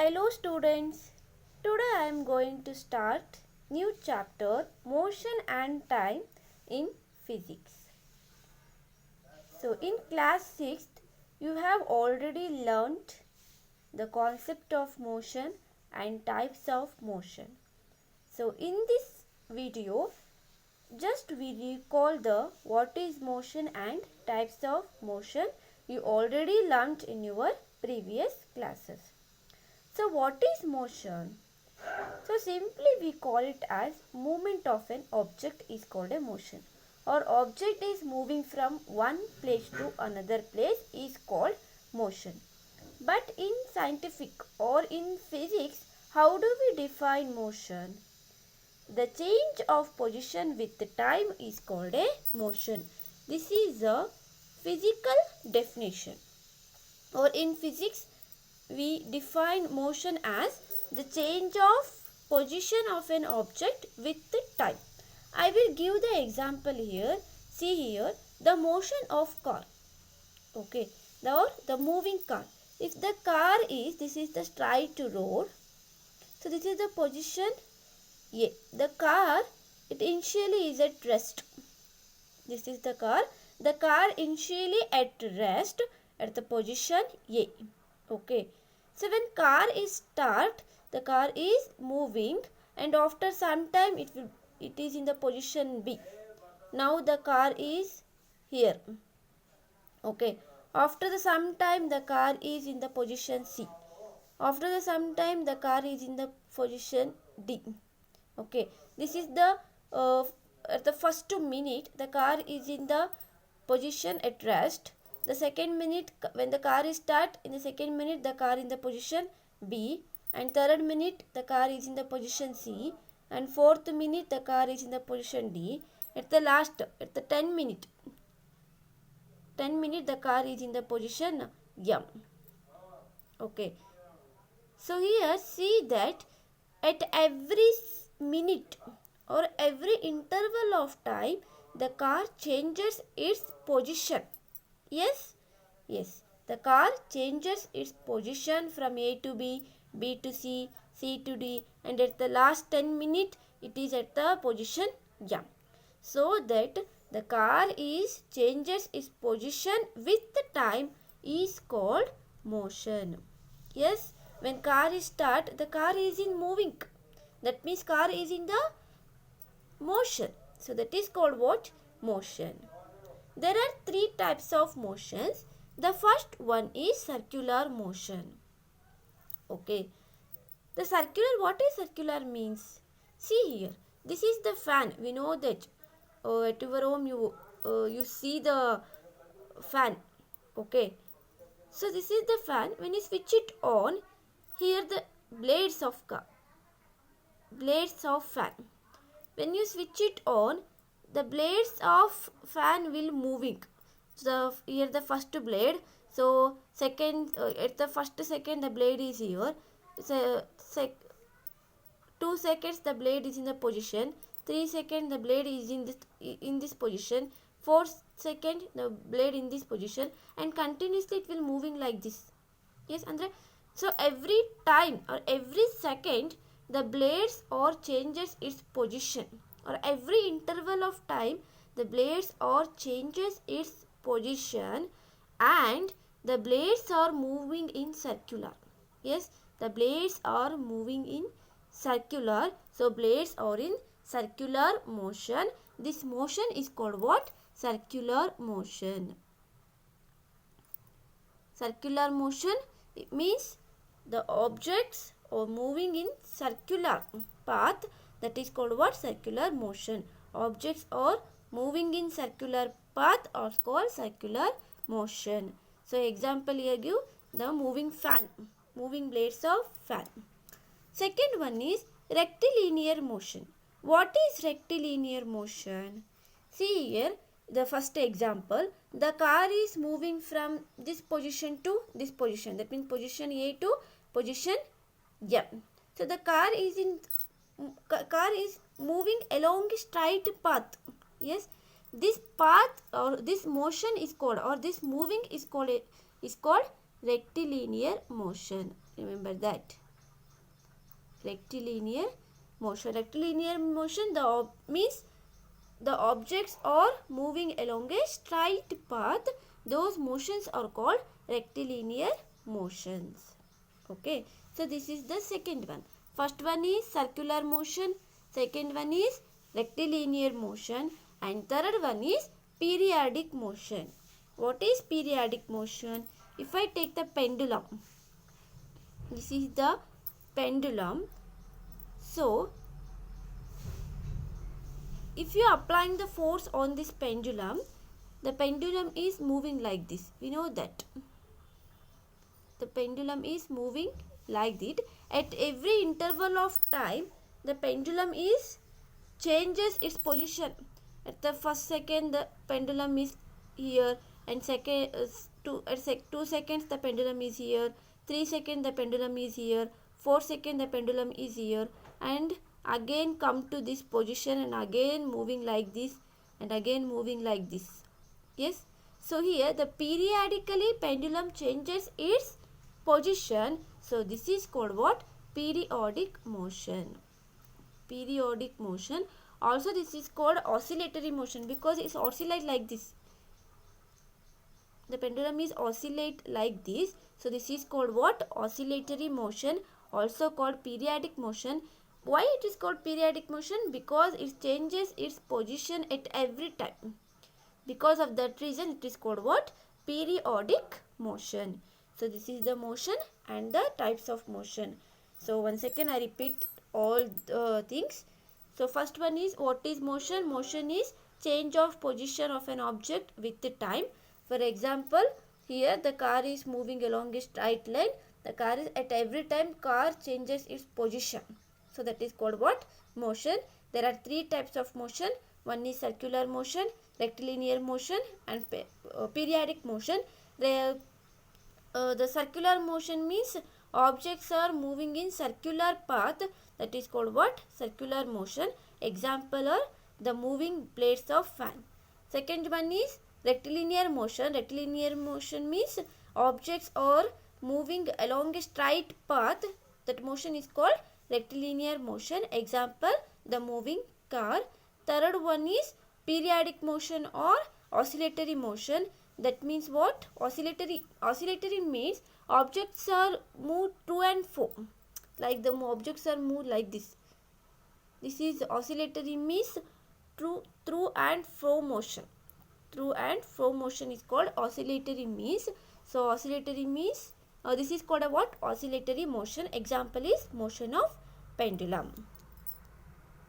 Hello students, today I am going to start new chapter motion and time in physics. So in class 6th you have already learnt the concept of motion and types of motion. So in this video just we recall the what is motion and types of motion you already learnt in your previous classes. So what is motion? So simply we call it as movement of an object is called a motion, or object is moving from one place to another place is called motion. But in scientific or in physics, how do we define motion? The change of position with the time is called a motion. This is a physical definition. Or in physics, we define motion as the change of position of an object with the time. I will give the example here. See here, the motion of car. Okay, the moving car. If the car is, this is the straight road. So this is the position A. The car, it initially is at rest. This is the car. The car initially at rest at the position A. Okay. So when car is start, the car is moving, and after some time it is in the position B. Now the car is here. Okay. After the some time the car is in the position C. After the some time the car is in the position D. Okay. This is the at the first minute the car is in the position at rest. The second minute when the car is start, in the second minute the car in the position B, and third minute the car is in the position C, and fourth minute the car is in the position D. At the last, at the 10 minute the car is in the position M. Okay. So here see that at every minute or every interval of time the car changes its position. Yes? Yes. The car changes its position from A to B, B to C, C to D, and at the last 10 minutes it is at the position M. So that the car is changes its position with the time is called motion. Yes? When car is start, the car is in moving. That means car is in the motion. So that is called what? Motion. There are three types of motions. The first one is circular motion. Okay. The circular, what is circular means? See here. This is the fan. We know that at your home you see the fan. Okay. So this is the fan. When you switch it on, here the blades of fan. When you switch it on, the blades of fan will moving. So here the first blade. So second at the first second the blade is here. So 2 seconds the blade is in the position. 3 seconds the blade is in this position. 4 seconds the blade in this position, and continuously it will moving like this. Yes, Andre. So every time or every second the blades or changes its position, or every interval of time the blades or changes its position, and the blades are moving in circular. Yes, the blades are moving in circular. So blades are in circular motion. This motion is called what? Circular motion. Circular motion, it means the objects are moving in circular path. That is called what? Circular motion. Objects are moving in circular path are called circular motion. So example here give the moving fan, moving blades of fan. Second one is rectilinear motion. What is rectilinear motion? See here the first example. The car is moving from this position to this position. That means position A to position M. So the car is moving along a straight path. Yes, this path or this motion is called, or this moving is called rectilinear motion. Remember that. rectilinear motion. Rectilinear motion means the objects are moving along a straight path. Those motions are called rectilinear motions. Okay, so this is the second one. First one is circular motion, second one is rectilinear motion, and third one is periodic motion. What is periodic motion? If I take the pendulum, this is the pendulum. So if you are applying the force on this pendulum, the pendulum is moving like this. We know that the pendulum is moving like this. At every interval of time, the pendulum is changes its position. At the first second, the pendulum is here, and second 2 seconds the pendulum is here, 3 seconds the pendulum is here, 4 seconds the pendulum is here, and again come to this position and again moving like this and again moving like this. Yes, so here the periodically pendulum changes its position. So this is called what? Periodic motion. Periodic motion. Also this is called oscillatory motion because it's oscillate like this. The pendulum is oscillate like this. So this is called what? Oscillatory motion, also called periodic motion. Why it is called periodic motion? Because it changes its position at every time. Because of that reason it is called what? Periodic motion. So this is the motion and the types of motion. So once again I repeat all the things. So first one is, what is motion? Motion is change of position of an object with the time. For example, here the car is moving along a straight line. The car is at every time car changes its position. So that is called what? Motion. There are three types of motion. One is circular motion, rectilinear motion, and periodic motion. The circular motion means objects are moving in circular path. That is called what? Circular motion. Example are the moving blades of fan. Second one is rectilinear motion. Rectilinear motion means objects are moving along a straight path. That motion is called rectilinear motion. Example, the moving car. Third one is periodic motion or oscillatory motion. That means what? Oscillatory means objects are moved to and fro. Like the objects are moved like this. This is oscillatory means through and fro motion. Through and fro motion is called oscillatory means. So oscillatory means this is called a what? Oscillatory motion. Example is motion of pendulum.